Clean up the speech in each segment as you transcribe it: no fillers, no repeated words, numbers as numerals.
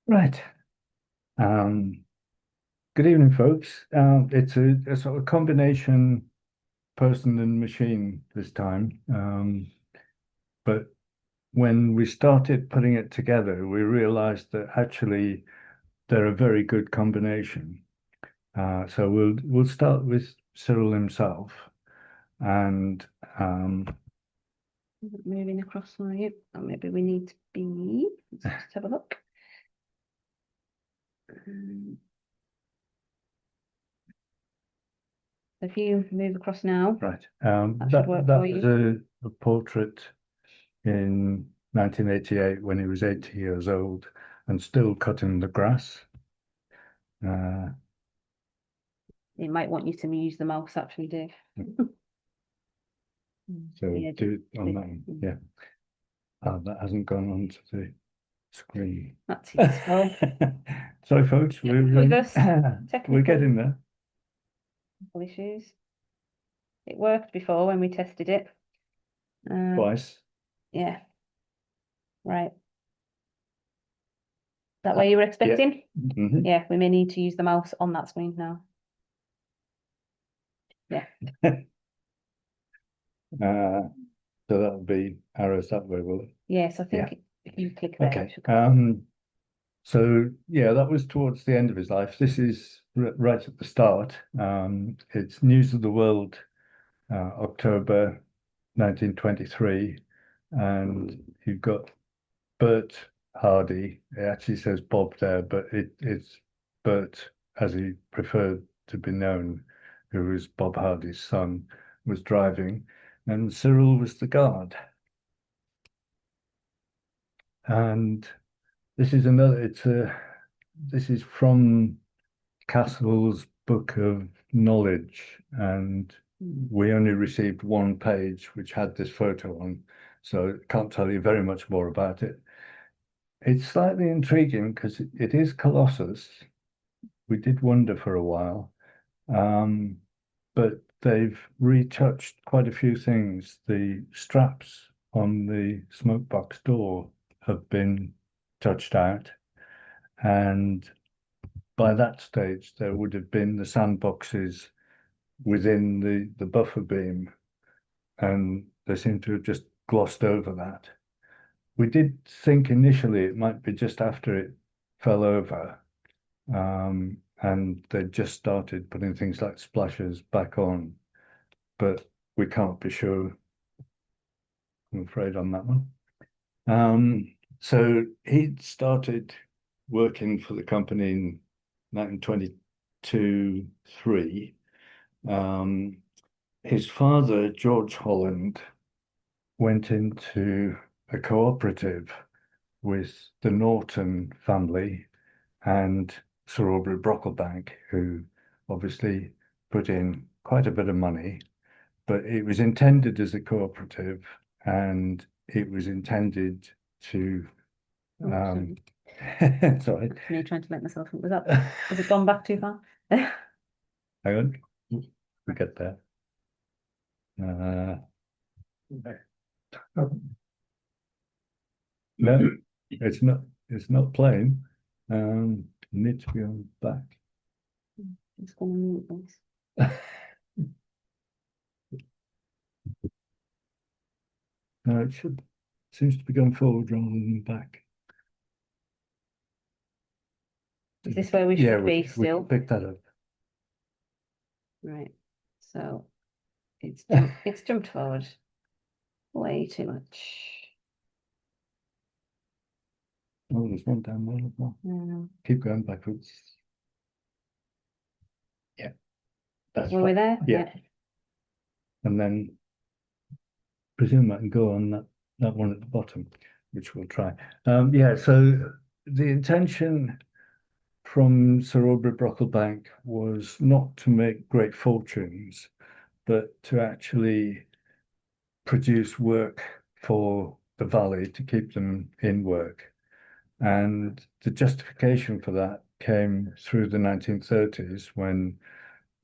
Right. Um, Good evening, folks. It's a sort of combination person and machine this time. But when we started putting it together, we realized that actually they're a very good combination. So we'll start with Cyril himself, and Moving across for you. Or maybe we need to be. Let's just have a look. If you move across now, right. that should work That for was you. a portrait in 1988 when he was 80 years old and still cutting the grass. Uh, It might want you to use the mouse actually, Dave. so Yeah, do it on that one. Yeah. That hasn't gone onto the screen. that's useful. Sorry, folks, With us, we're technical getting there issues. It worked before when we tested it. twice. Yeah. Right. That way you were Yeah. expecting? Mhm. Yeah, we may need to use the mouse on that screen now. Yeah. So that'll be arrows that way, will it? Yes, I Yeah. think if you click there, it Okay. should come up. So yeah, that was towards the end of his life. This is right at the start. It's News of the World, October 1923, and you've got Bert Hardy. It actually says Bob there, but it's Bert, as he preferred to be known, who was Bob Hardy's son, was driving, and Cyril was the guard. And this is another. This is from Castle's Book of Knowledge, and we only received one page which had this photo on, so can't tell you very much more about it. It's slightly intriguing because it is Colossus. We did wonder for a while, um, but they've retouched quite a few things. The straps on the smoke box door have been touched out, and by that stage, there would have been the sandboxes within the buffer beam, and they seem to have just glossed over that. We did think initially it might be just after it fell over, and they just started putting things like splashes back on, but we can't be sure, I'm afraid, on that one. So he started working for the company in 1922, 3. His father, George Holland, went into a cooperative with the Norton family and Sir Aubrey Brocklebank, who obviously put in quite a bit of money, but it was intended as a cooperative and it was intended to Sorry. sorry. Me trying to make myself. Has it gone back too far? Hang on, we get there. No, it's not playing. Need to be on back. It's going to mute this. No, it should seems to be going forward rather than back. Is this where we Yeah, should be we still? can pick that up. Right. So it's jumped forward way too much. Oh, there's one down there as well. Keep going backwards. Yeah, that's Were we there? Yeah. And then presume I can go on that one at the bottom, which we'll try. Yeah, so the intention from Sir Aubrey Brocklebank was not to make great fortunes, but to actually produce work for the valley to keep them in work. And the justification for that came through the 1930s when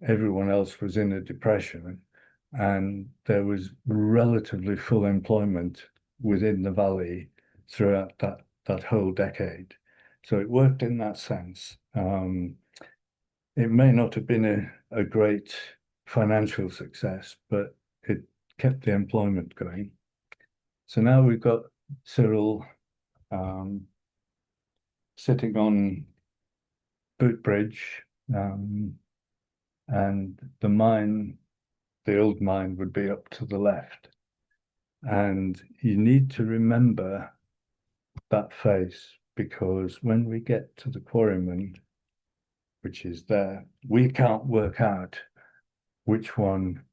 everyone else was in a depression and there was relatively full employment within the valley throughout that whole decade. So it worked in that sense. It may not have been a great financial success, but it kept the employment going. So now we've got Cyril sitting on Boot Bridge, and the mine, the old mine, would be up to the left. And you need to remember that face, because when we get to the quarryman, which is there, we can't work out which one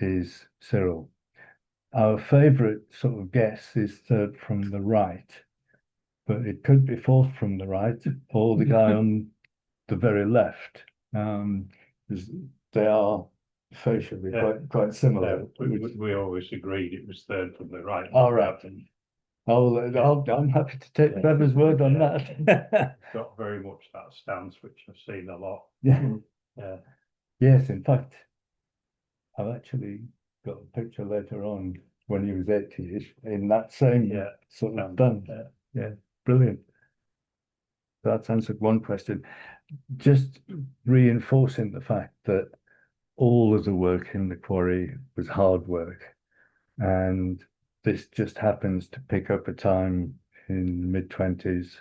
is Cyril. Our favourite sort of guess is third from the right, but it could be fourth from the right or the guy on the very left. They are facially quite similar. We always agreed it was third from the right. All right. I'm happy to take Trevor's word on that. Got very much that stance, which I've seen a lot. Yeah. Yeah. Yes, in fact, I've actually got a picture later on when he was 80-ish in that same sort of done. Yeah, brilliant. That's answered one question. Just reinforcing the fact that all of the work in the quarry was hard work, and this just happens to pick up a time in the mid-20s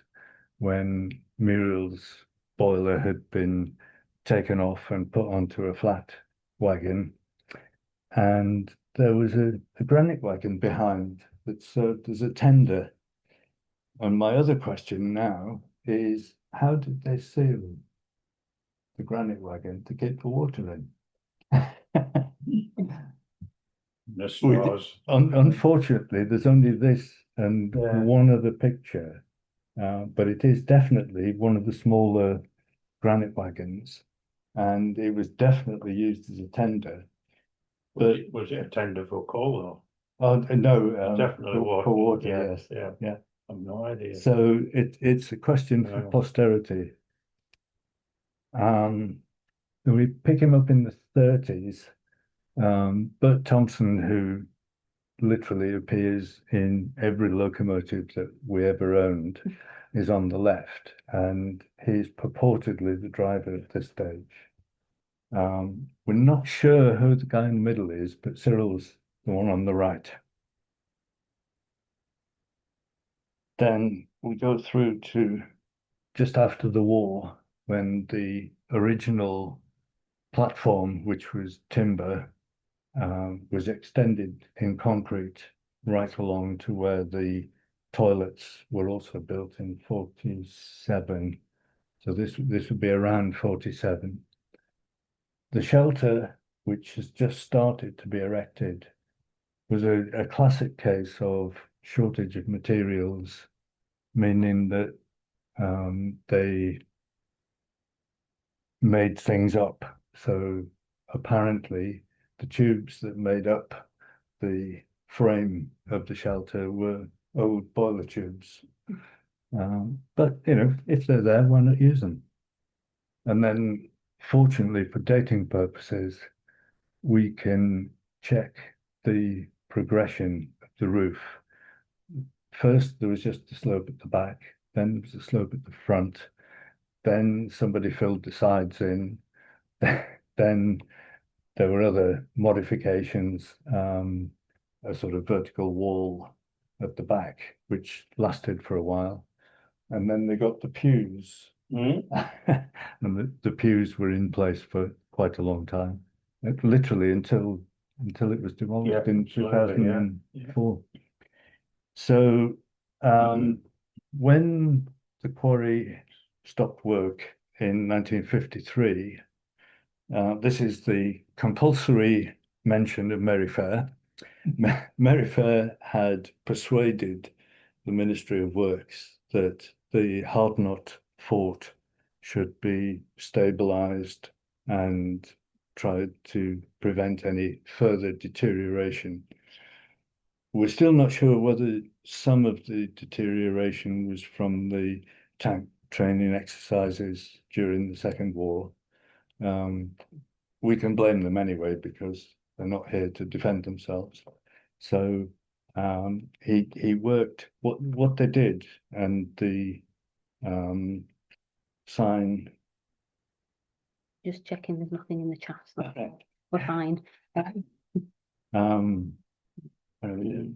when Muir-Hill's boiler had been taken off and put onto a flat wagon, and there was a granite wagon behind that served as a tender. And my other question now is, how did they seal the granite wagon to keep the water in? Unfortunately, there's only this and one other picture, but it is definitely one of the smaller granite wagons, and it was definitely used as a tender. Was it a tender for coal? Oh no, definitely for water. Yes, yeah. I've no idea. So it's a question for posterity. We pick him up in the 30s. Bert Thompson, who literally appears in every locomotive that we ever owned, is on the left, and he's purportedly the driver at this stage. We're not sure who the guy in the middle is, but Cyril's the one on the right. Then we go through to just after the war, when the original platform, which was timber, was extended in concrete right along to where the toilets were also built in 47. So this would be around 47. The shelter, which has just started to be erected, was a classic case of shortage of materials, meaning that they made things up. So apparently the tubes that made up the frame of the shelter were old boiler tubes. But, if they're there, why not use them? And then, fortunately, for dating purposes, we can check the progression of the roof. First, there was just a slope at the back, then there was a slope at the front, then somebody filled the sides in, then there were other modifications, a sort of vertical wall at the back, which lasted for a while. And then they got the pews. And the pews were in place for quite a long time, literally until it was demolished in 2004. So when the quarry stopped work in 1953, this is the compulsory mention of Merryfair. Merryfair had persuaded the Ministry of Works that the Hardknot fort should be stabilised and tried to prevent any further deterioration. We're still not sure whether some of the deterioration was from the tank training exercises during the Second War. We can blame them anyway because they're not here to defend themselves. So he worked what they did, and the sign. Just checking there's nothing in the chat. Okay. We're fine. Where are we?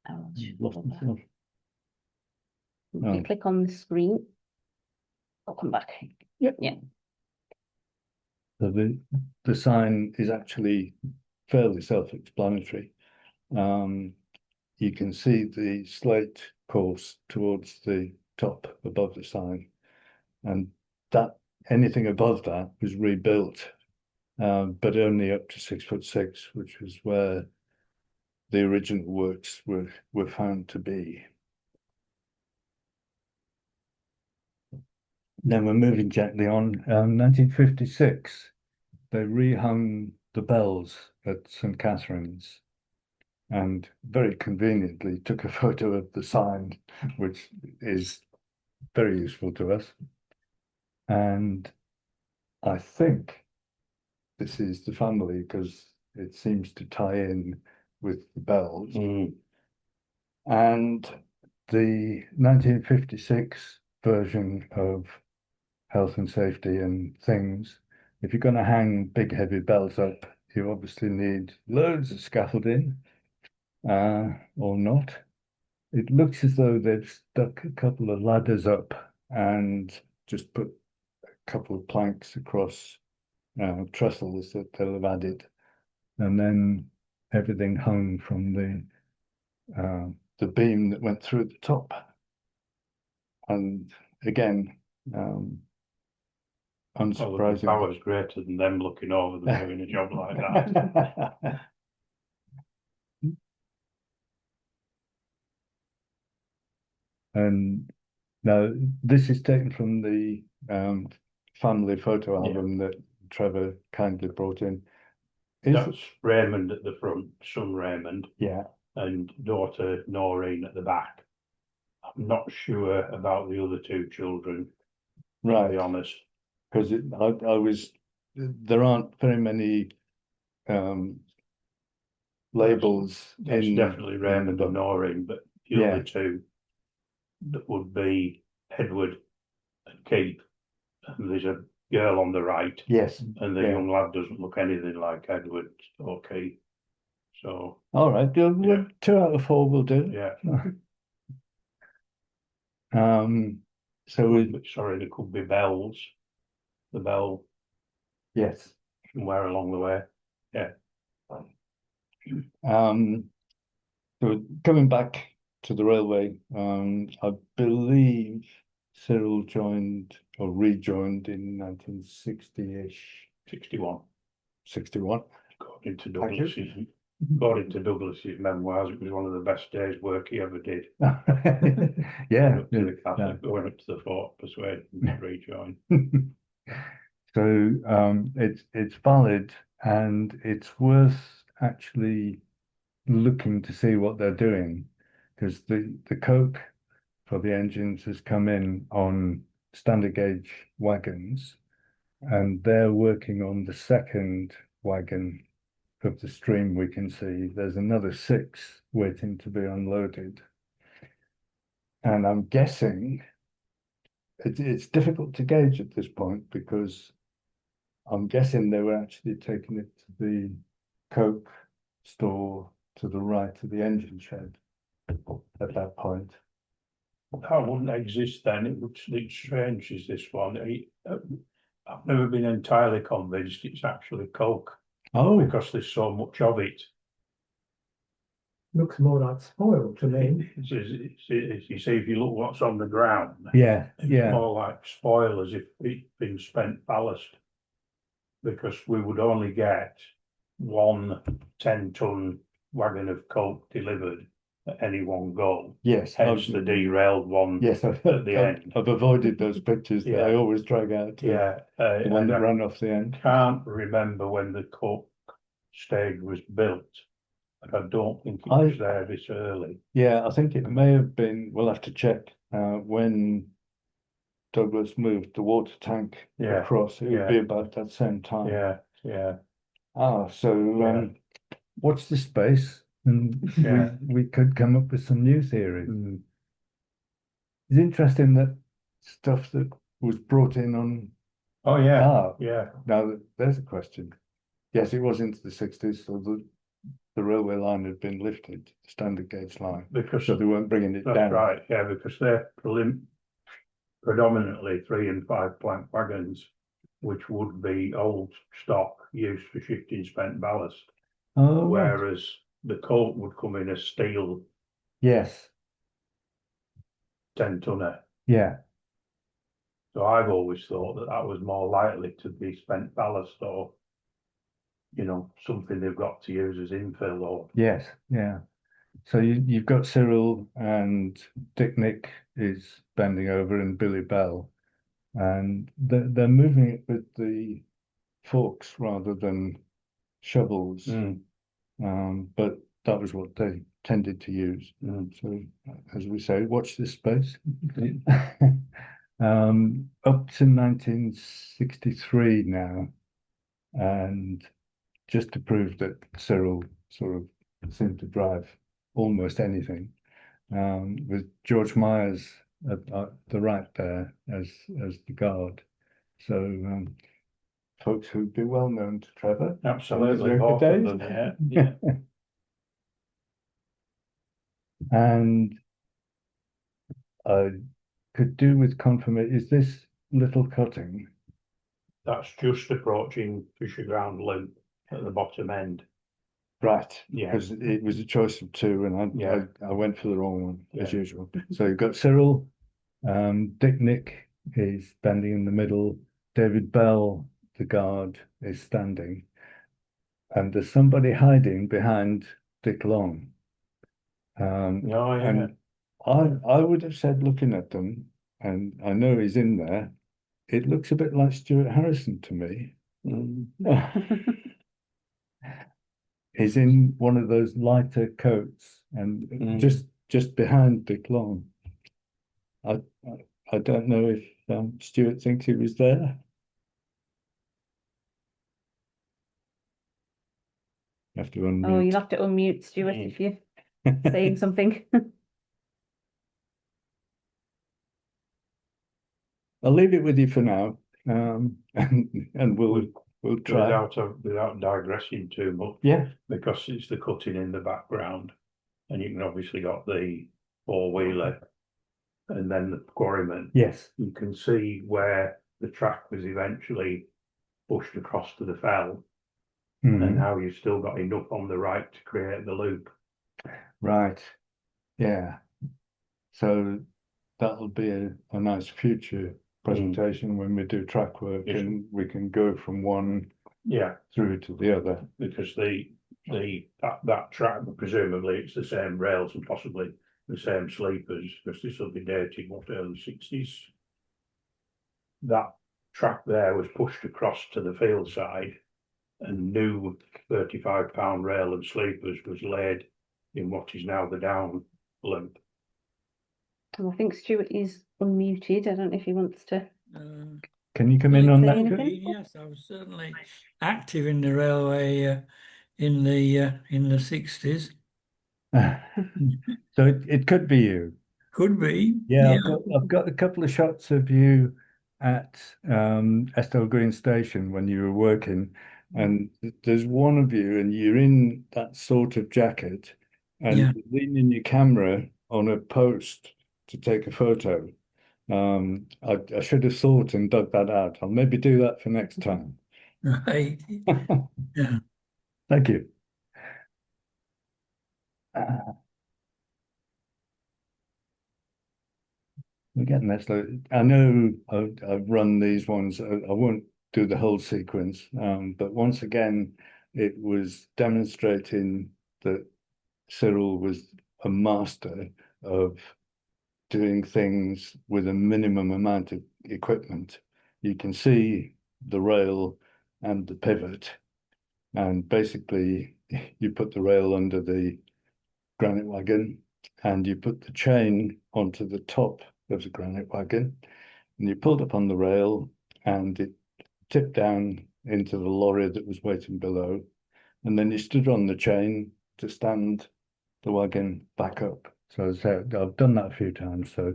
Oh, Lost myself. If Oh. you click on the screen, I'll come back. Yep. Yeah. So the sign is actually fairly self-explanatory. You can see the slate course towards the top above the sign, and that anything above that was rebuilt, but only up to 6'6", which was where the original works were found to be. Then we're moving gently on. 1956, they rehung the bells at St. Catherine's, and very conveniently took a photo of the sign, which is very useful to us. And I think this is the family because it seems to tie in with the bells. And the 1956 version of health and safety and things, if you're going to hang big heavy bells up, you obviously need loads of scaffolding, or not. It looks as though they've stuck a couple of ladders up and just put a couple of planks across trestles that they'll have added, and then everything hung from the beam that went through the top. And again, unsurprising. The power's greater than them looking over them doing a job like that. And now this is taken from the family photo album that Trevor kindly brought in. That's Raymond at the front, son Raymond. Yeah. And daughter Noreen at the back. I'm not sure about the other two children, right, to be honest. Because there aren't very many labels. That's definitely Raymond and Noreen, but the other two, that would be Edward and Keith. And there's a girl on the right. Yes. And the young lad doesn't look anything like Edward or Keith. So. All right. 2 out of 4 will do. Yeah. So sorry, there could be bells. The bell. Yes. Somewhere along the way. Yeah. So coming back to the railway, I believe Cyril joined or rejoined in 1960-ish. 61. 61. According to Douglas's memoirs, it was one of the best days' work he ever did. Yeah. Went up to the Catholic, went up to the fort, persuaded him to rejoin. So it's valid, and it's worth actually looking to see what they're doing, because the coke for the engines has come in on standard gauge wagons, and they're working on the second wagon of the stream. We can see there's another 6 waiting to be unloaded, and I'm guessing it's difficult to gauge at this point, because I'm guessing they were actually taking it to the coke store to the right of the engine shed at that point. That wouldn't exist then. It's strange as this one. I've never been entirely convinced it's actually coke. Oh, because there's so much of it. Looks more like spoil to me. You see, if you look what's on the ground, it's more like spoil, as if it's been spent ballast. Because we would only get 1 10-ton wagon of coke delivered at any one go. Yes, hence the derailed one. Yes, at the end. I've avoided those pictures that I always drag out. The one that ran off the end. Can't remember when the coke stage was built, but I don't think it was there this early. Yeah, I think it may have been. We'll have to check when Douglas moved the water tank across. It would be about that same time. So watch this space, and we could come up with some new theories. It's interesting that stuff that was brought in on Oh, yeah, car? yeah, Now, there's a question. Yes, it was into the 60s, so the railway line had been lifted, the standard gauge line, because so they weren't bringing it that's down. right, yeah, because they're predominantly 3 and 5 plank wagons, which would be old stock used for shifting spent ballast, Oh, right. whereas the colt would come in as steel Yes, 10-tonner. yeah, So I've always thought that that was more likely to be spent ballast, or, you know, something they've got to use as infill, or yes, yeah. So you've got Cyril and Dick Nick is bending over and Billy Bell, and they're moving it with the forks rather than shovels. But that was what they tended to use. So, as we say, watch this space. Up to 1963 now, and just to prove that Cyril sort of seemed to drive almost anything, with George Myers at the right there as the guard. So folks who'd be well known to Trevor. absolutely Younger both of days. them, yeah. And I could do with confirmation. Is this little cutting? That's just approaching Fisher Ground Loop at the bottom end. Right, Yeah. because it was a choice of two, and Yeah. I went for the wrong one as Yeah. usual. So you've got Cyril, Dick Nick is bending in the middle, David Bell, the guard, is standing, and there's somebody hiding behind Dick Long. Oh, yeah. And I would have said, looking at them, and I know he's in there, it looks a bit like Stuart Harrison to me. He's in one of those lighter coats and just behind Dick Long. I don't know if Stuart thinks he was there. You have to unmute. Oh, you'll have to unmute Stuart if you're saying something. I'll leave it with you for now, and we'll try. Without digressing too much. Yeah. Because it's the cutting in the background, and you can obviously got the four-wheeler and then the quarryman. Yes. You can see where the track was eventually pushed across to the fell, and how you've still got enough on the right to create the loop. Right. Yeah. So that'll be a nice future presentation when we do track work, and we can go from one through to the other. Because that track, presumably it's the same rails and possibly the same sleepers, because this will be dated early 60s. That track there was pushed across to the field side, and new 35-pound rail and sleepers was laid in what is now the down loop. I think Stuart is unmuted. I don't know if he wants to. Can you come in on that? Yes, I was certainly active in the railway in the 60s. So it could be you. Could be. Yeah, I've got a couple of shots of you at Eskdale Green Station when you were working, and there's one of you, and you're in that sort of jacket, and you're leaning your camera on a post to take a photo. I should have thought and dug that out. I'll maybe do that for next time. Right. Yeah. Thank you. We're getting there. So I know I've run these ones. I won't do the whole sequence, but once again, it was demonstrating that Cyril was a master of doing things with a minimum amount of equipment. You can see the rail and the pivot, and basically you put the rail under the granite wagon and you put the chain onto the top of the granite wagon, and you pulled up on the rail and it tipped down into the lorry that was waiting below, and then you stood on the chain to stand the wagon back up. So as I said, I've done that a few times, so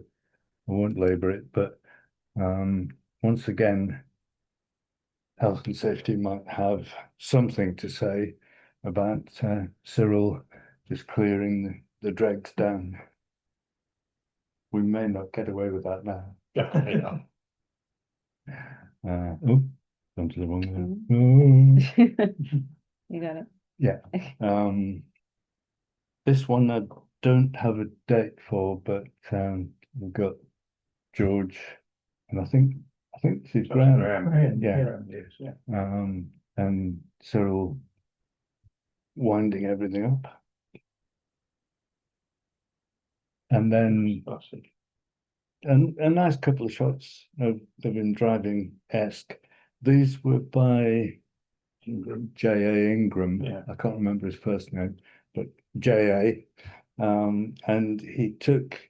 I won't labour it, but Once again, health and safety might have something to say about Cyril just clearing the dregs down. We may not get away with that now. Definitely not. Oh, gone to the wrong one. You got it. Yeah. This one I don't have a date for, but we've got George, and I think this is Graham. Yeah. Yeah. And Cyril winding everything up. And then Classic. a nice couple of shots of him driving Esk. These were by J.A. Ingram. Yeah. I can't remember his first name, but J.A. And he took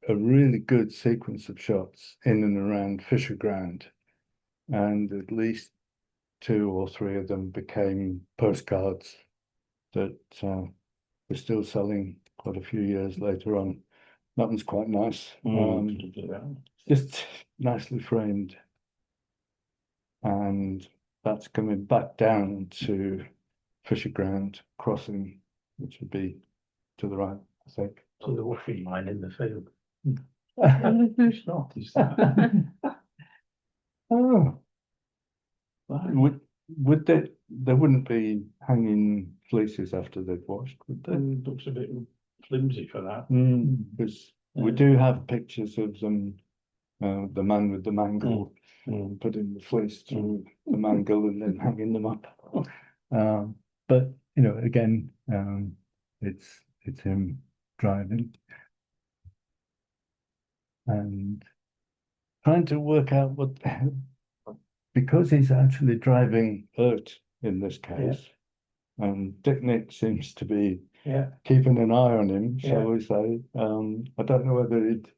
a really good sequence of shots in and around Fisher Ground. And at least 2 or 3 of them became postcards that were still selling quite a few years later on. That one's quite nice. Just nicely framed. And that's coming back down to Fisher Ground crossing, which would be to the right, I think. So the washing line in the field. It's not, is that? Oh. Would there wouldn't be hanging fleeces after they've washed, would there? Looks a bit flimsy for that. Because we do have pictures of them, the man with the mangle putting the fleece through the mangle and then hanging them up. But you know, again, it's him driving and trying to work out what, because he's actually driving out in this case, and Dick Nick seems to be keeping an eye on him, shall we say. I don't know whether he'd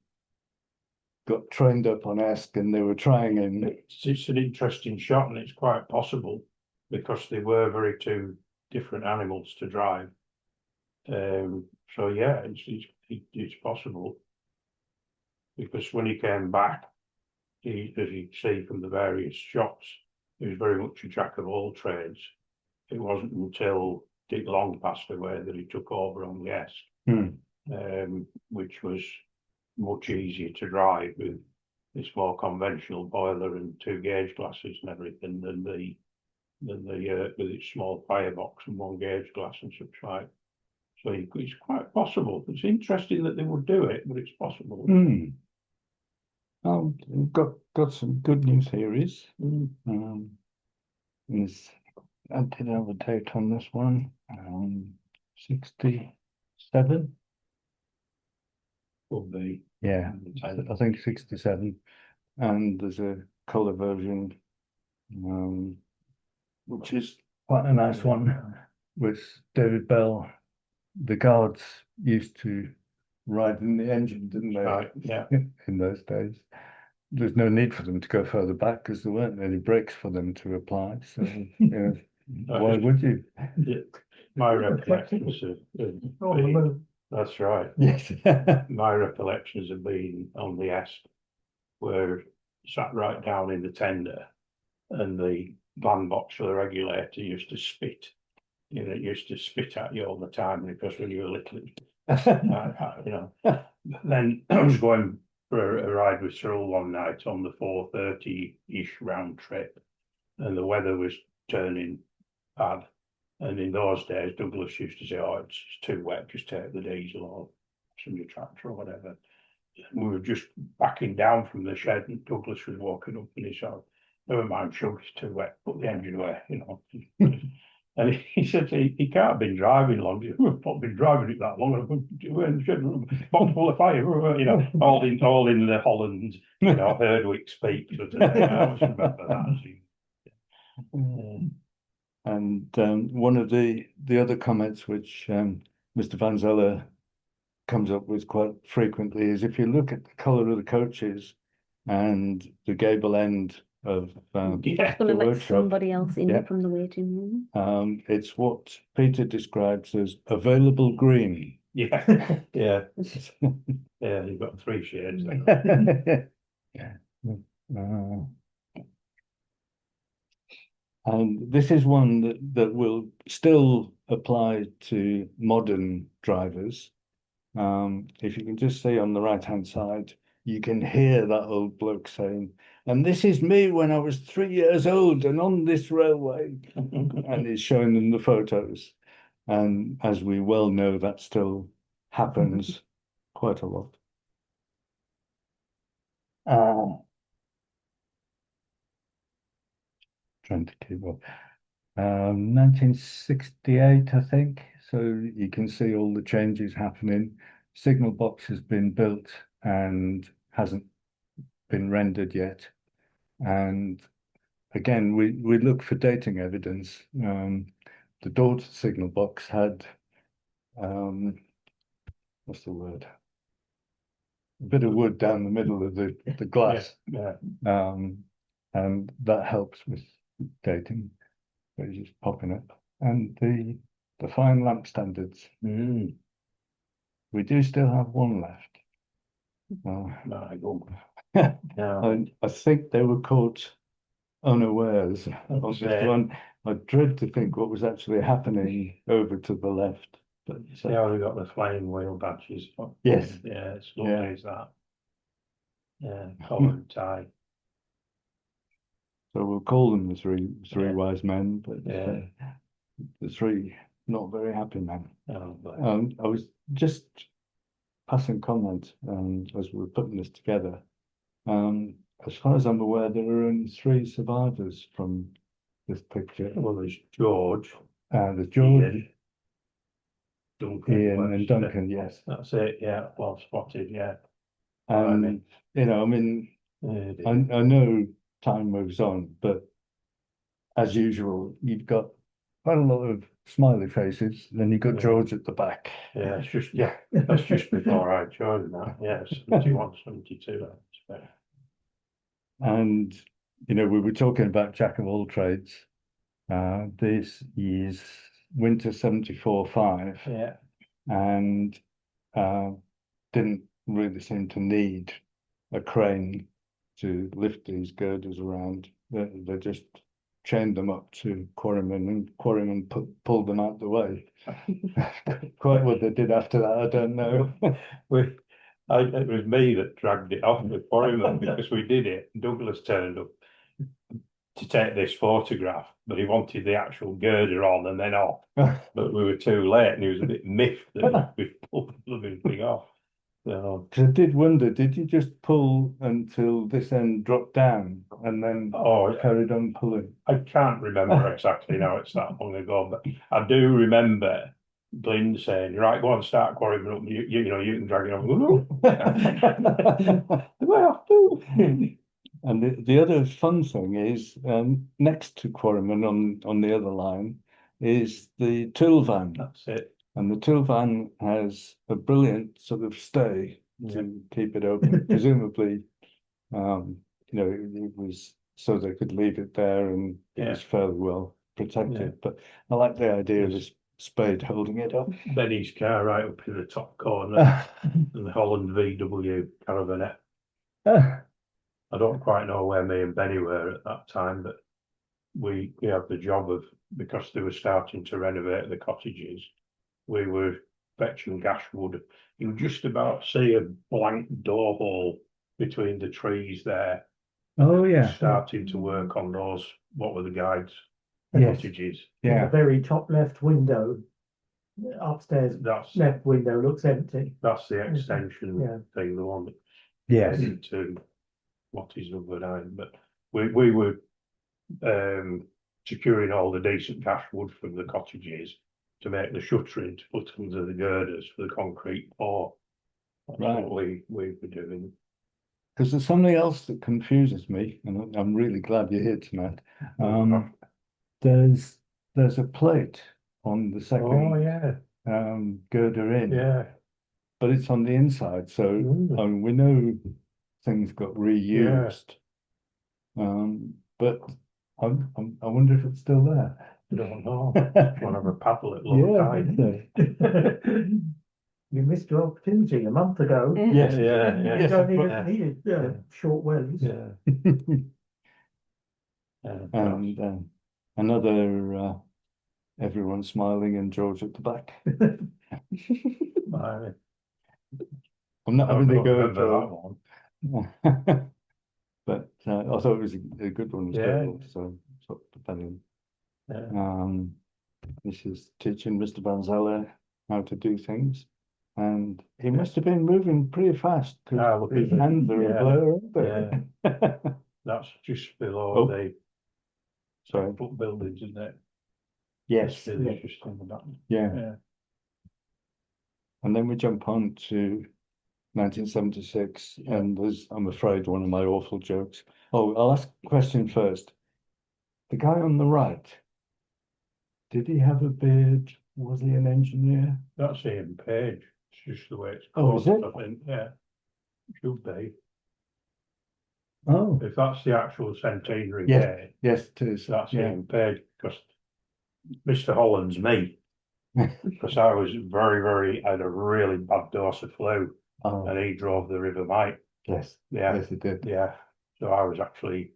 got trained up on Esk and they were trying him. It's an interesting shot, and it's quite possible because they were very 2 different animals to drive. So yeah, it's possible, because when he came back, as you see from the various shots, he was very much a jack of all trades. It wasn't until Dick Long passed away that he took over on the Esk, which was much easier to drive with this more conventional boiler and 2 gauge glasses and everything than the with its small firebox and 1 gauge glass and such like. So it's quite possible. It's interesting that they would do it, but it's possible. We've got some good news theories. I did have a date on this one. 67. Will be. Yeah, I think 67. And there's a colour version, which is quite a nice one, with David Bell. The guards used to ride in the engine, didn't they? Right, yeah. In those days. There's no need for them to go further back because there weren't any brakes for them to apply. So, why would you? My recollections that's right. Yes. My recollections of being on the Esk were sat right down in the tender, and the van box for the regulator used to spit. You know, it used to spit at you all the time because when you were little, you know. Then I was going for a ride with Cyril one night on the 4:30-ish round trip, and the weather was turning bad. And in those days, Douglas used to say, "Oh, it's too wet, just take the diesel or some your tractor or whatever." And we were just backing down from the shed, and Douglas was walking up, and he said, "Never mind, Shug, it's too wet, put the engine away," you know. And he said he can't have been driving long. He's not been driving it that long. We're in the shed, box full of fire, you know, all in the Holland, you know, Herdwick speak. So today, I always remember that. And one of the other comments which Mr. Van Zeller comes up with quite frequently is, if you look at the colour of the coaches and the gable end of Just the gonna let workshop, somebody else in from the waiting room. it's what Peter describes as available green. Yeah, yeah, yeah. You've got 3 shades there. And this is one that will still apply to modern drivers. If you can just see on the right-hand side, you can hear that old bloke saying, "And this is me when I was 3 years old and on this railway." And he's showing them the photos. And as we well know, that still happens quite a lot. Trying to keep up. 1968, I think. So you can see all the changes happening. Signal box has been built and hasn't been rendered yet. And again, we look for dating evidence. The daughter signal box had, what's the word? A bit of wood down the middle of the glass. Yeah. And that helps with dating. So it's just popping up. And the fine lamp standards. We do still have one left. No, I don't. I think they were caught unawares on That's this it. one. I dread to think what was actually happening over to the left. But See how they got the flying wheel badges? Yes. Yeah, it's lovely Yeah. as that. Yeah, collar and tie. So we'll call them the three Yeah. wise men, but Yeah. the three not very happy men. Oh, but I was just passing comment as we were putting this together. As far as I'm aware, there are only 3 survivors from this picture. well, there's George, There's George, Duncan, Ian, and Webster. Duncan, yes. That's it. Yeah, well spotted. Yeah. And, you know, I mean, I know time moves on, but as usual, you've got quite a lot of smiley faces, then you've got Yeah. George at the back. Yeah, it's just that's just before I joined that. Yeah, 71, 72. I expect. And, you know, we were talking about Jack of all trades. This is winter 74-5. Yeah. And didn't really seem to need a crane to lift these girders around. They just chained them up to quarrymen, and quarrymen pulled them out the way. Quite what they did after that, I don't know. It was me that dragged it off the quarryman because we did it. Douglas turned up to take this photograph, but he wanted the actual girder on and then off. But we were too late, and he was a bit miffed that we pulled the blooming thing off. So, I did wonder, did you just pull until this end dropped down and then carried on pulling? I can't remember exactly now, it's that long ago, but I do remember Glyn saying, "Right, go on, start quarrying up, you know, you can drag it on." Do I have to? And the other fun thing is, next to quarryman on the other line is the tool van. That's it. And the tool van has a brilliant sort of stay to keep it open. Presumably, you know, it was so they could leave it there, and it was fairly well protected. But I like the idea of this spade holding it up. Benny's car right up in the top corner, and the Holland VW caravanette. I don't quite know where me and Benny were at that time, but we had the job of, because they were starting to renovate the cottages, we were fetching gashwood. You just about see a blank door hole between the trees there. Oh yeah. Starting to work on those, what were the guides? Yes. Cottages. Yeah. The very top left window, upstairs That's left window looks empty. that's the extension thing, the one that Yes. into what is the other name, but we were securing all the decent cashwood from the cottages to make the shuttering to put under the girders for the concrete pour. That's what we were doing. Because there's something else that confuses me, and I'm really glad you're here tonight. There's a plate on the second girder in, but it's on the inside, so we know things got reused. But I wonder if it's still there. I don't know. Want to have a paddle at low tide. You missed your opportunity a month ago. Yes, Yeah, You yes, only but- needed Yeah. short wellies. yeah. And another everyone smiling and George at the back. I I'm not having a don't go at remember that George. one. But I thought it was a good one as Yeah. well. So put that in. Yeah. This is teaching Mr. Van Zeller how to do things. And he must have been moving pretty fast Ah, because look his at it. hands are a Yeah. blur, aren't they? That's just below Oh. the Sorry. buildings, isn't it? Yes. The village just on the back. Yeah. Yeah. And then we jump on to 1976, Yeah. and there's, I'm afraid, one of my awful jokes. Oh, I'll ask a question first. The guy on the right, did he have a beard? Was he an engineer? That's Ian Page. It's just the way it's Oh, is called, it? I think. Yeah. Should be. Oh, If that's the actual centenary Yes. day, yes, it is. that's Yeah. Ian Page, because Mr. Holland's me. Because I was I had a really bad dose of flu, Oh, and he drove the River Mike. yes. Yeah. Yes, it did. Yeah. So I was actually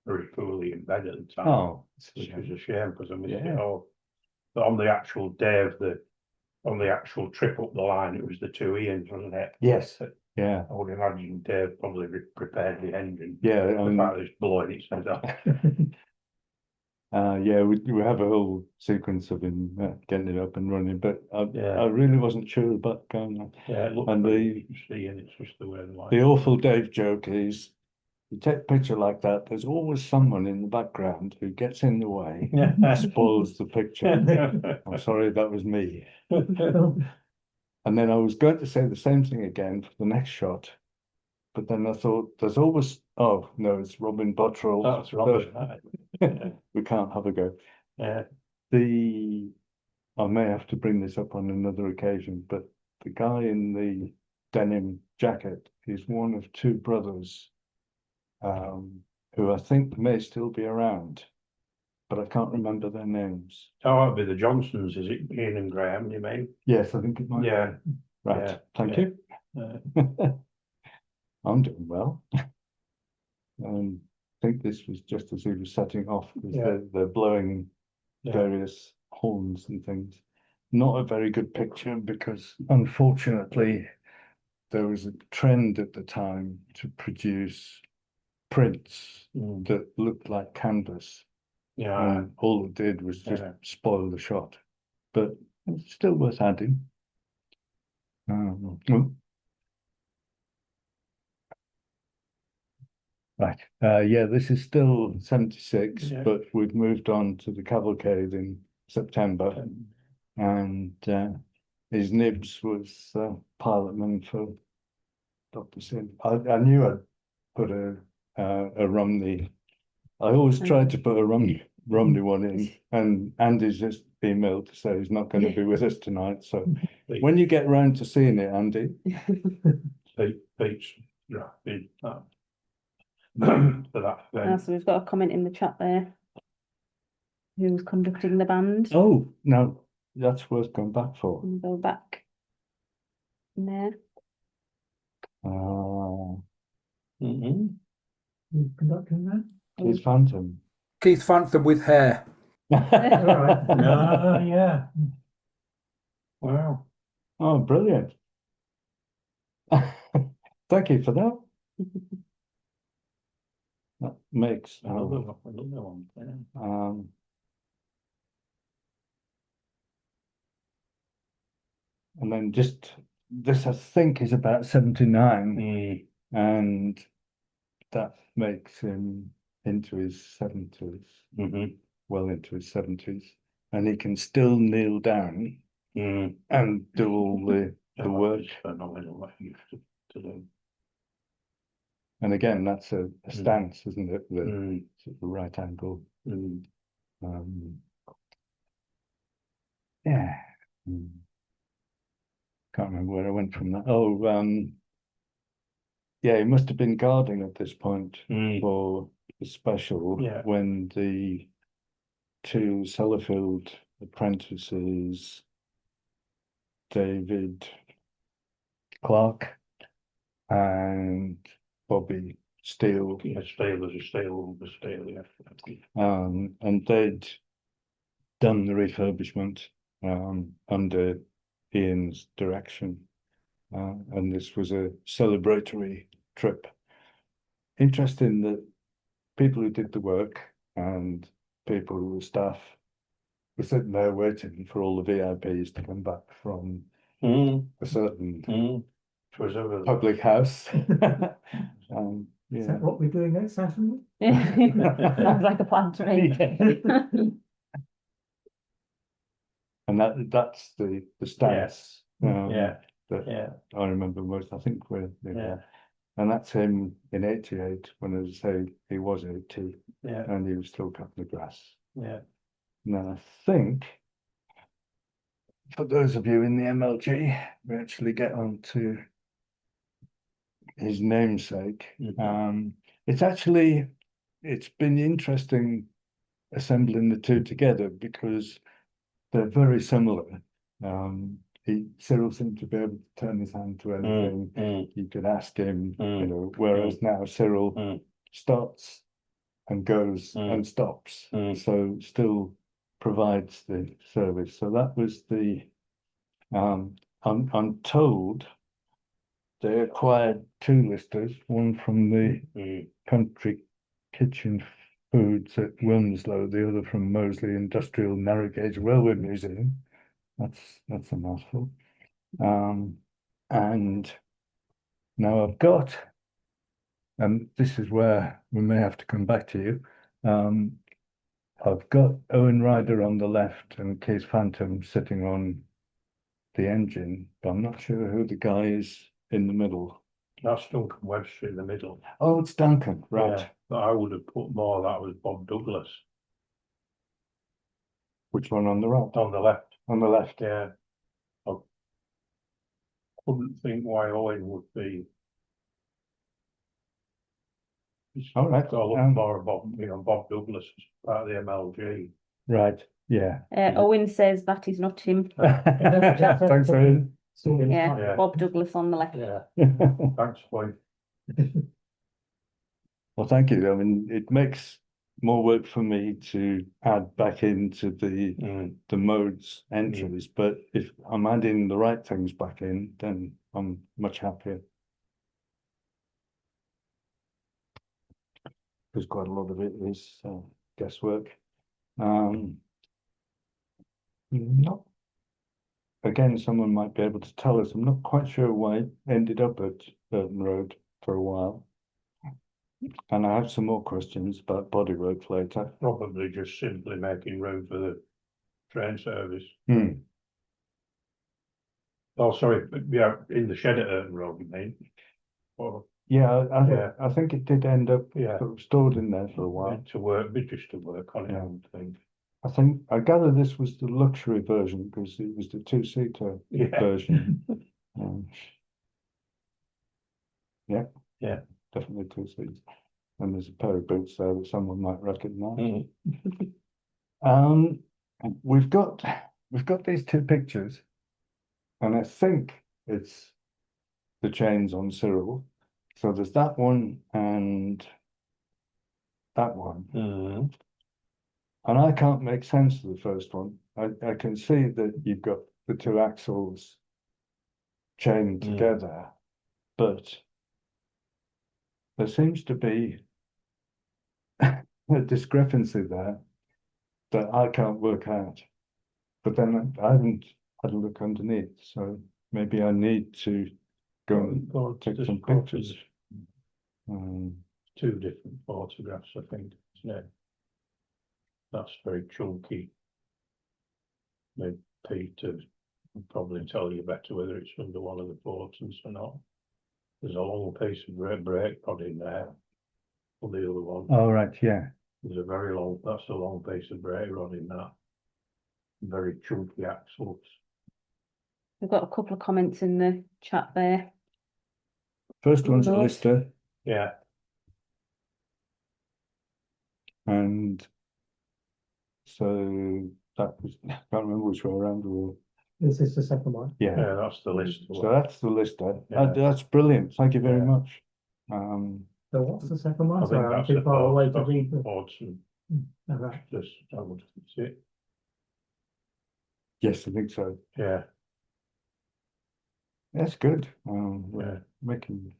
very poorly in bed at the time. Oh, it's a Which was shame. a shame because I missed Yeah. it all. But on the actual day of on the actual trip up the line, it was the two Ians, wasn't it? Yes. Yeah. I would imagine Dave probably prepared the engine. Yeah. The fact that it's blowing its head off. Yeah, we have a whole sequence of him getting it up and running, but Yeah. I really wasn't sure about going on. Yeah, it looked And pretty interesting, and it's just the way the light. The awful Dave joke is, you take a picture like that, there's always someone in the background who gets in the way and spoils the picture. I'm sorry, that was me. And then I was going to say the same thing again for the next shot, but then I thought, there's always, oh no, it's Robin Bottrell. That's Robert. Yeah. We can't have a go. Yeah. I may have to bring this up on another occasion, but the guy in the denim jacket is one of two brothers who I think may still be around, but I can't remember their names. Oh, it'd be the Johnsons, is it? Ian and Graham, you mean? Yes, I think it might. Yeah. Right. Yeah, Thank yeah. you. I'm doing well. I think this was just as he was setting off, because Yeah. they're blowing Yeah. various horns and things. Not a very good picture because unfortunately there was a trend at the time to produce prints Mm. that looked like canvas, Yeah. and all it did was just Yeah. spoil the shot. But it's still worth adding. Well, right. Yeah, this is still 76, Yeah. but we've moved on to the cavalcade in September, and his nibs was pilotman for Dr. Sid. I knew I'd put a Romney. I always tried to put a Romney one in, and Andy's just emailed to say he's not going to be with us tonight. So when you get round to seeing it, Andy, Pete's drafted that for that thing. So we've got a comment in the chat there. Who's conducting the band? oh, no, that's worth going back for. And go back there. Mhm. Who's conducting that? Keith Fantham. Keith Fantham with hair. All right. Ah, yeah. Wow. Oh, brilliant. Thank you for that. That makes Another one. Yeah. And then just this, I think, is about 79, Mm. and that makes him into his 70s, Mhm. well into his 70s, and he can still kneel down Mm. and do all the work. It's phenomenal what he used to do. And again, that's a stance, isn't it? The Mm. sort of right angle. Mm. Yeah. Can't remember where I went from that. Oh, yeah, he must have been guarding at this point Mm. for the special Yeah. when the two Sellafield apprentices, David Clark and Bobby Steele. Yeah, stale as a stale, was stale, yeah. And they'd done the refurbishment under Ian's direction. And this was a celebratory trip. Interesting that people who did the work and people who were staff were sitting there waiting for all the VIPs to come back from a certain It was over public house. Is Yeah. that what we're doing next Saturday? Sounds like a plan to me. And that's the stance. yeah, That yeah, I remember most. I think yeah, and that's him in '88 when, as I say, he was 80 yeah, and he was still cutting the grass. yeah. Now I think for those of you in the MLG, we actually get on to his namesake. It's been interesting assembling the two together because they're very similar. Cyril seemed to be able to turn his hand to anything. You could ask him, whereas now Cyril starts and goes and stops. So still provides the service. So that was I'm told they acquired two listers, one from the Country Kitchen Foods at Wilmslow, the other from Moseley Industrial Narrow Gauge Railway Museum. That's a mouthful. And now I've got, and this is where we may have to come back to you. I've got Owen Ryder on the left and Keith Fantham sitting on the engine, but I'm not sure who the guy is in the middle. That's Duncan Webster in the middle. Oh, it's Duncan, right. Yeah, but I would have put more, that was Bob Douglas Which one on the right? on the left. On the left. Yeah. I couldn't think why Owen would be. All right. Got a lot more about, Bob Douglas as part of the MLG. Right. Yeah. Owen says that is not him. Thanks, Owen. Yeah, Yeah. Bob Douglas on the left. Yeah, thanks, boy. Well, thank you. I mean, it makes more work for me to add back into the modes entries, but if I'm adding the right things back in, then I'm much happier. Because quite a lot of it is guesswork. Not again, someone might be able to tell us. I'm not quite sure why it ended up at Burton Road for a while. And I have some more questions about bodywork later. Probably just simply making room for the train service. Oh, sorry, yeah, in the shed at Earton Road, you mean? Or, Yeah, I think it did end up yeah, sort of stored in there for a while. to work, but just to work on it, I would think. I gather this was the luxury version because it was the two-seater version. Yeah, definitely two seats. And there's a pair of boots there that someone might recognize. We've got these two pictures, and I think it's the chains on Cyril. So there's that one and that one. And I can't make sense of the first one. I can see that you've got the two axles chained together, but there seems to be a discrepancy there that I can't work out. But then I haven't had a look underneath, so maybe I need to go and take some pictures. Two different photographs, I think, isn't it? That's very chunky. Maybe Peter will probably tell you better whether it's under one of the portals or not. There's a long piece of brake rod in there on the other one. Oh, right, yeah. There's a very long, that's a long piece of brake rod in that. Very chunky axles. We've got a couple of comments in the chat there. First one's a lister, Yeah, and so that was, I can't remember which way around we were. This is the second one. Yeah, Yeah, that's the list. so that's the list there. Yeah. That's brilliant. Thank you very Yeah. much. So what's the second one? I think Sorry, I'm that's too the far away to boards, read the. boards and All right. just, I would say, Yes, I think so. yeah, That's good. yeah. We're making,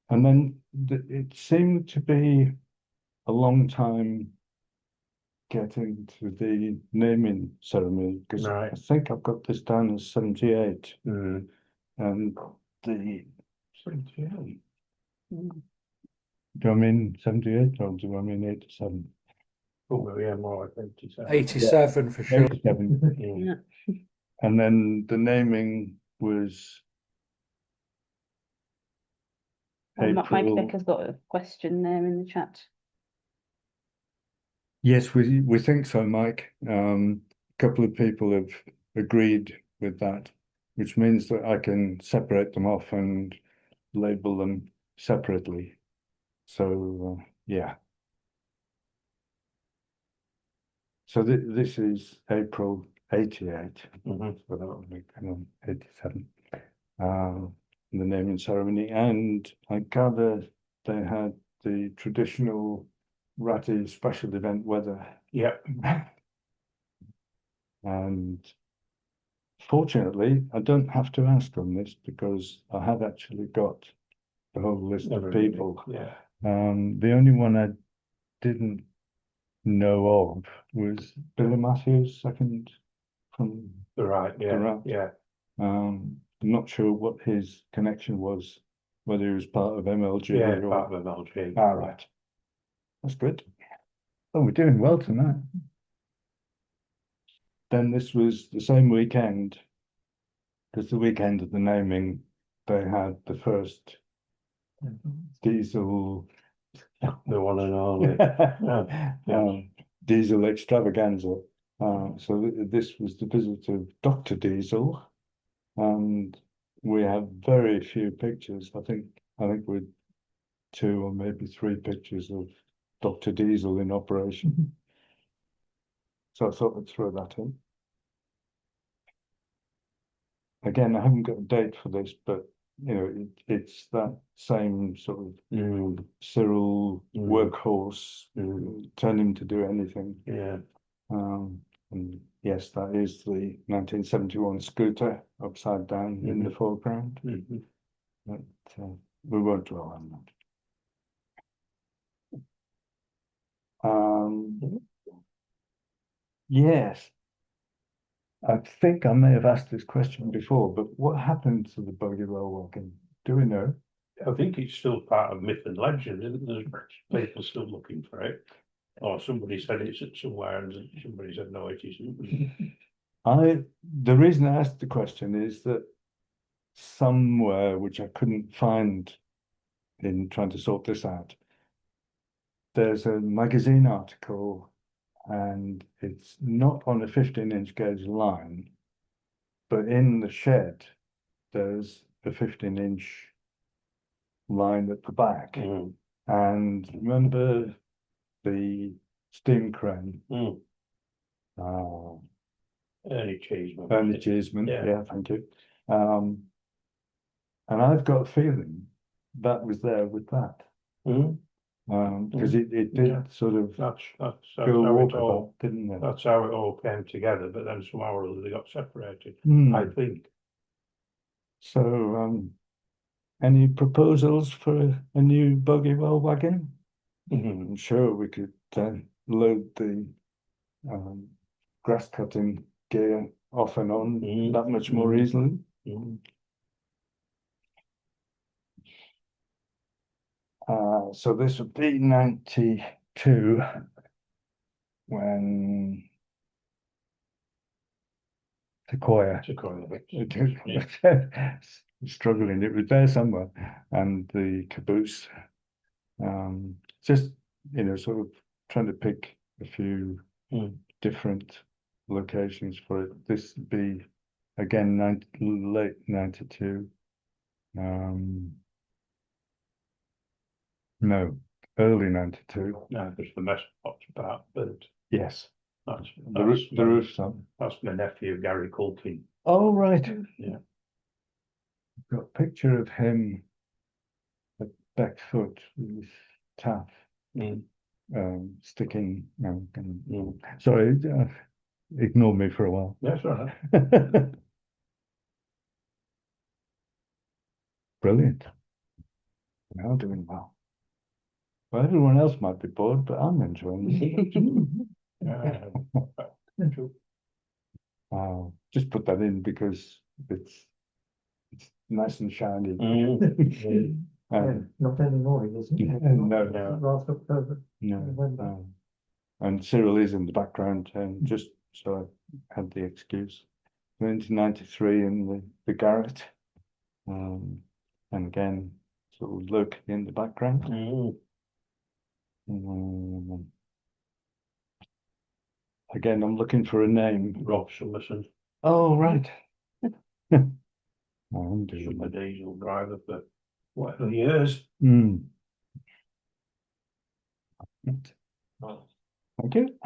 and then it seemed to be a long time getting to the naming ceremony, because Right. I think I've got this down as 78, Mm. and the, 78. do I mean 78 or do I mean 87? Oh, yeah, more like 87. 87 for sure. 87. Mm. Yeah. And then the naming was Mike April. Becker's got a question there in the chat. Yes, we think so, Mike. A couple of people have agreed with that, which means that I can separate them off and label them separately. So yeah. So this is April 88. Mhm. So that would be 87. The naming ceremony, and I gather they had the traditional ratty special event weather. Yep. And fortunately, I don't have to ask on this because I have actually got the whole list of Everybody, people. yeah. The only one I didn't know of was Billy Matthews, second from Right, yeah, right. yeah. I'm not sure what his connection was, whether he was part of MLG Yeah, or. part of MLG. All right. That's good. Oh, we're doing well tonight. Then this was the same weekend, because the weekend of the naming, they had the first diesel The one and only. Yeah. diesel extravaganza. So this was the visit of Dr. Diesel, and we have very few pictures. I think we're 2 or maybe 3 pictures of Dr. Diesel in operation. So I thought I'd throw that in. Again, I haven't got a date for this, but you know, it's that same sort of Cyril workhorse, turn him to do anything. Yeah. And yes, that is the 1971 scooter upside down in the foreground. Mhm. But we won't dwell on that. Yes, I think I may have asked this question before, but what happened to the buggy rail wagon? Do we know? I think it's still part of myth and legend, isn't there? People still looking for it. Or somebody said it's somewhere and somebody said no, it isn't. The reason I asked the question is that somewhere, which I couldn't find in trying to sort this out, there's a magazine article, and it's not on a 15-inch gauge line, but in the shed, there's a 15-inch line at the back. And remember the steam crane? Ernie Cheeseman. Ernie Cheeseman, Yeah. yeah, thank you. And I've got a feeling that was there with that. Because it did sort of That's go how it walkabout, all, didn't it? that's how it all came together, but then somehow or other they got separated, I think. So, any proposals for a new buggy rail wagon? I'm sure we could load the grass cutting gear off and on that much more easily. So this would be 92 when Sequoia. Struggling, it was there somewhere, and the caboose. Just, you know, sort of trying to pick a few different locations for it. This would be again late 92. No, early 92. No, because the mess box part, but Yes, that's the roof's up. that's my nephew Gary Culkin. Oh, right. Yeah. Got a picture of him at Beckfoot with his taff sticking. No, sorry, ignore me for a while. That's all right. Brilliant. We are doing well. Well, everyone else might be bored, but I'm enjoying it. Just put that in because it's nice and shiny. Yeah, not anymore, it isn't. No, Last October. no. And Cyril is in the background, and just so I had the excuse. 1993 in the garret, and again, sort of look in the background. Again, I'm looking for a name. Rob Summerson, Oh, right. I'm a doing diesel driver for whatever years. Thank you.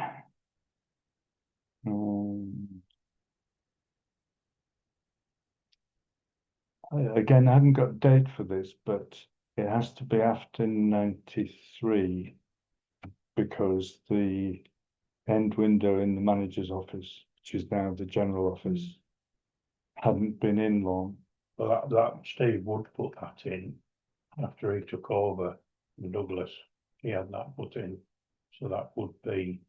Again, I haven't got a date for this, but it has to be after 93 because the end window in the manager's office, which is now the general office, hadn't been in long. Well, that Steve Wood put that in after he took over the Douglas. He had that put in, so that would be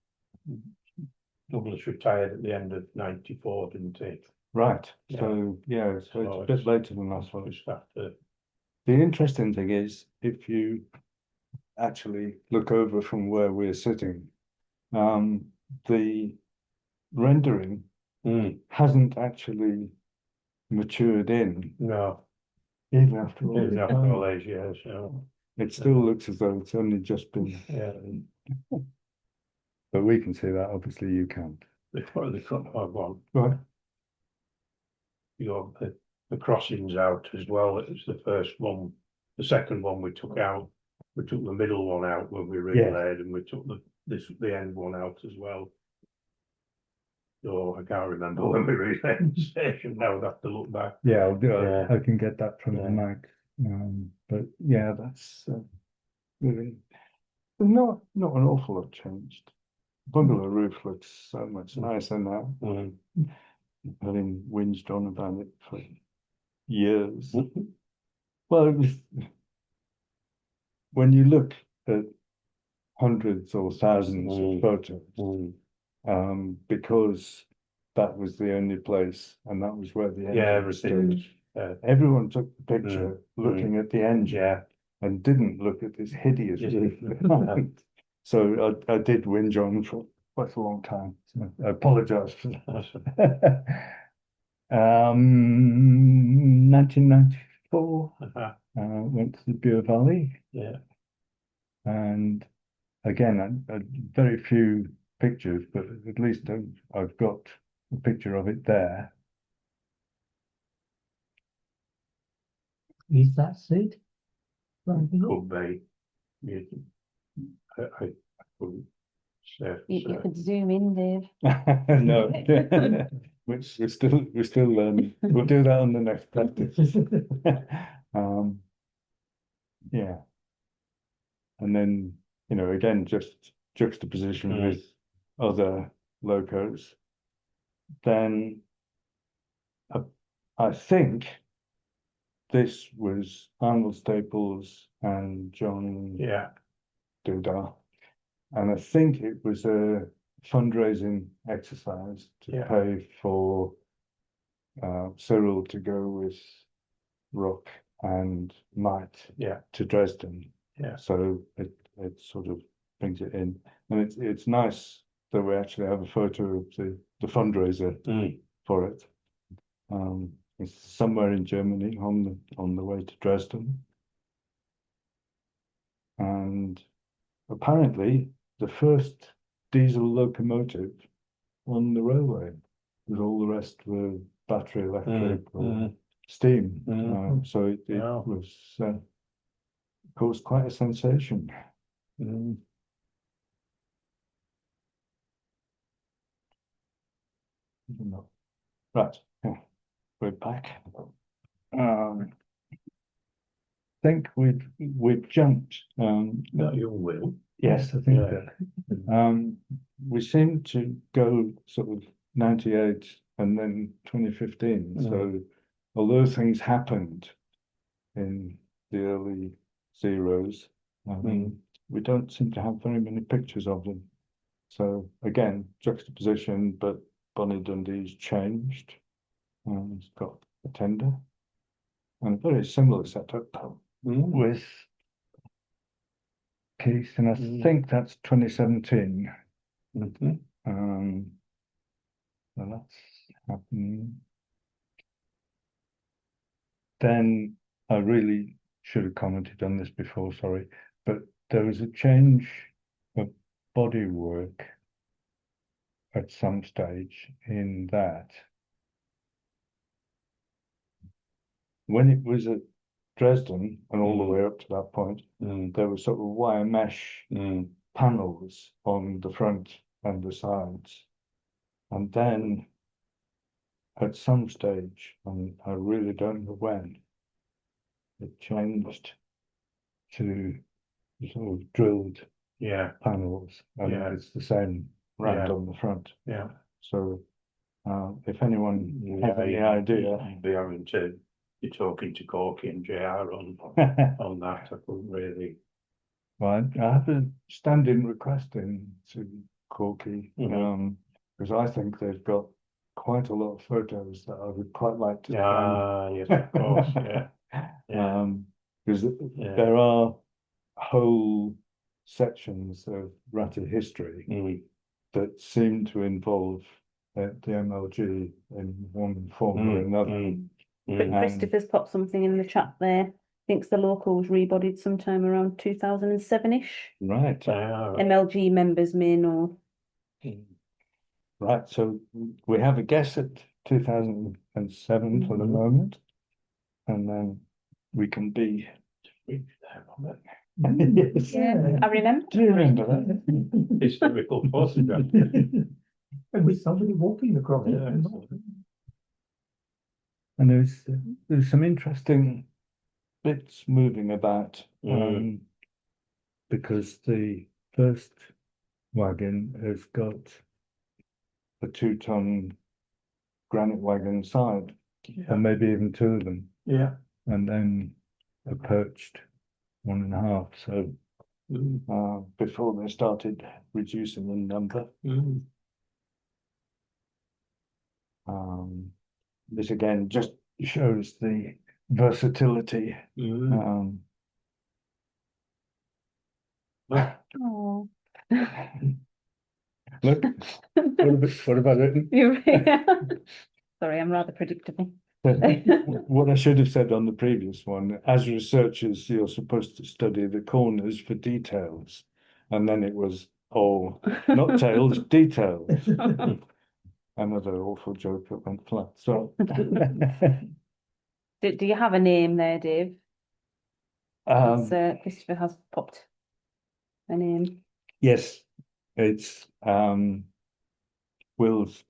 Douglas retired at the end of 94, didn't he? Right. Yeah. So yeah, so it's a bit later than that one. Just after. The interesting thing is, if you actually look over from where we're sitting, the rendering hasn't actually matured in. No, Even after all even this after time. all these years, It still looks as though it's only just been. yeah. But we can see that, obviously you can't. The front one, Right. you got the crossings out as well. It was the first one. The second one we took out. We took the middle one out when we relayed, and we took the end one out as well. So I can't remember when we relayed the station. Now I'd have to look back. Yeah, I'll do it. Yeah. I can get that from the Yeah. mag. But yeah, that's really not an awful lot changed. Bungalow roof looks so much nicer now. Having whinged on about it for years. Well, it was, when you look at hundreds or thousands of photos, because that was the only place, and that was where the engine everything. stood. Everyone took the picture looking at the engine and didn't look at this hideous roof behind. So I did whinge on for quite a long time. So I apologise for that. 1994, went to the Bure Valley. Yeah. And again, very few pictures, but at least I've got a picture of it there. Is that seat? Could be. I couldn't say. You could zoom in, Dave. No, which we're still learning. We'll do that on the next practice. Yeah. And then, again, just juxtaposition with other locos. Then I think this was Arnold Staples and John Dudar. And I think it was a fundraising exercise to pay for Cyril to go with Rock and Might to Dresden. Yeah. So it sort of brings it in. And it's nice that we actually have a photo of the fundraiser for it. It's somewhere in Germany on the way to Dresden. And apparently the first diesel locomotive on the railway, with all the rest were battery electric or steam. So it was caused quite a sensation. Right. we're back. Think we've jumped. Not your will. Yes, I think Yeah. that. We seem to go sort of 98 and then 2015. So although things happened in the early zeros, we don't seem to have very many pictures of them. So again, juxtaposition, but Bonnie Dundee's changed. It's got a tender and a very similar setup with Keith, and I think that's 2017. So that's happening. Then I really should have commented on this before, sorry, but there was a change of bodywork at some stage in that when it was at Dresden and all the way up to that point, there were sort of wire mesh panels on the front and the sides. And then at some stage, and I really don't know when, it changed to sort of drilled panels, and it's the same round on the front. So if anyone has any idea, You'd be having to be talking to Corky and JR on that. I couldn't really. Well, I have a standing request in to Corky, because I think they've got quite a lot of photos that I would quite like to scan. Yes, of course, Because there are whole sections of Ratty history that seem to involve the MLG in one form or another. But Christopher's popped something in the chat there. Thinks the locals rebodied sometime around 2007-ish. Right. MLG members may know. Right, so we have a guess at 2007 for the moment, and then we can be. Yes. Yeah, I remember. Do you remember that? Historical photograph. And with somebody walking across it. And there's some interesting bits moving about, because the first wagon has got a 2-ton granite wagon side, and maybe even 2 of them. And then a perched 1.5. So before they started reducing in number. This again just shows the versatility. Oh. Look, what about it? Sorry, I'm rather predictable. What I should have said on the previous one, as researchers, you're supposed to study the corners for details. And then it was, not tails, details. Another awful joke that went flat. So, Do you have a name there, Dave? Christopher has popped a name. Yes, it's Will's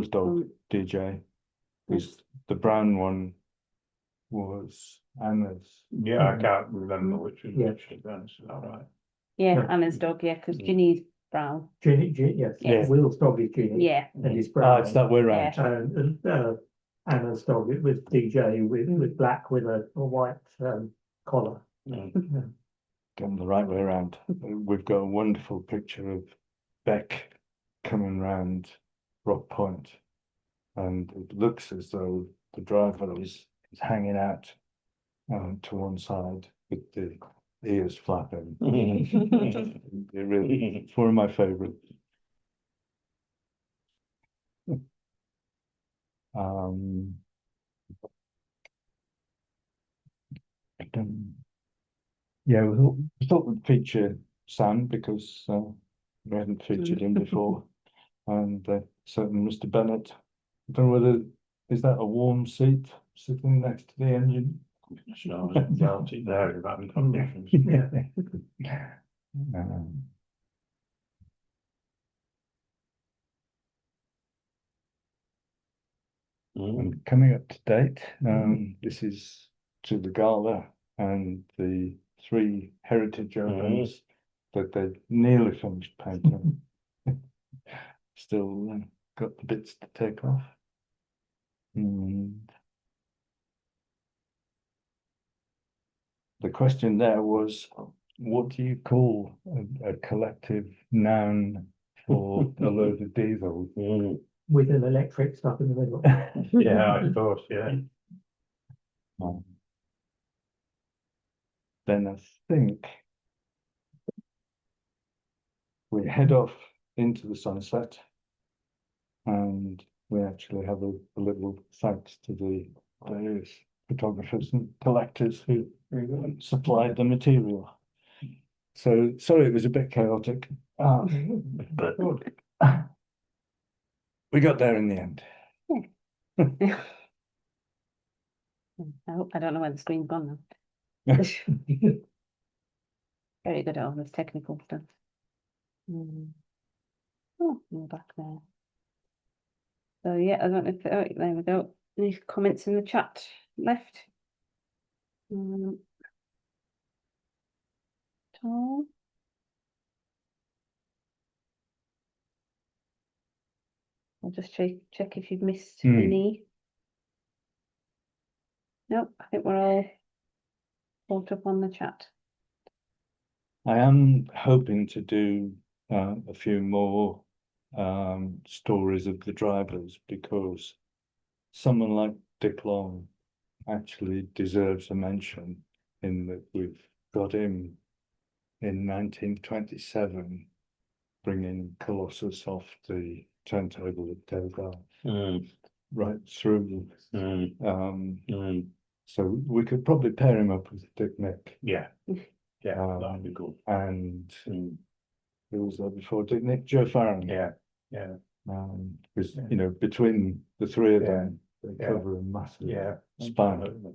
dog, DJ. The brown one was Anna's. I can't remember which was which. Is that right? Yeah, Anna's dog, because Ginny's brown. Ginny, yes. Will's dog is Ginny. Yeah. And he's brown. It's that way round. And Anna's dog, it was DJ with black with a white collar. Going the right way around. We've got a wonderful picture of Beck coming round Rock Point, and it looks as though the driver is hanging out to one side with the ears flapping. It's one of my favourites. Yeah, we thought we'd feature Sam because we hadn't featured him before, and certainly Mr. Bennett. I don't know whether is that a warm seat sitting next to the engine. So I doubt it there in that conditions. and coming up to date. This is to the gala and the 3 heritage ovens that they nearly finished painting. Still got the bits to take off. And the question there was, what do you call a collective noun for a load of diesels? With an electric stuff in the middle. Yeah, I suppose, yeah. Then I think we head off into the sunset, and we actually have a little thanks to the various photographers and collectors who supplied the material. So sorry it was a bit chaotic, but we got there in the end. Oh, I don't know where the screen's gone now. Very good at all this technical stuff. Oh, we're back there. So yeah, I don't know if, oh, there we go. Any comments in the chat left? Tom? I'll just check if you've missed any. Nope, I think we're all caught up on the chat. I am hoping to do a few more stories of the drivers, because someone like Dick Long actually deserves a mention in that we've got him in 1927 bringing Colossus off the turntable at Delgar right through. So we could probably pair him up with Dick Nick. Yeah, yeah, that'd be good. And who was there before Dick Nick? Joe Farron. Yeah, yeah. Because you know, between the 3 of them, they cover a massive span.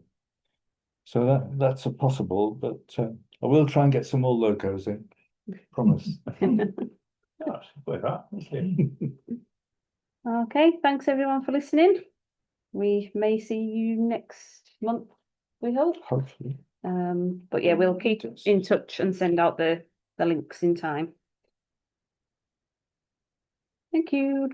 So that's a possible, but I will try and get some more locos in. Promise. That's with that. Okay, thanks everyone for listening. We may see you next month, we hope. Hopefully. But yeah, we'll keep in touch and send out the links in time. Thank you.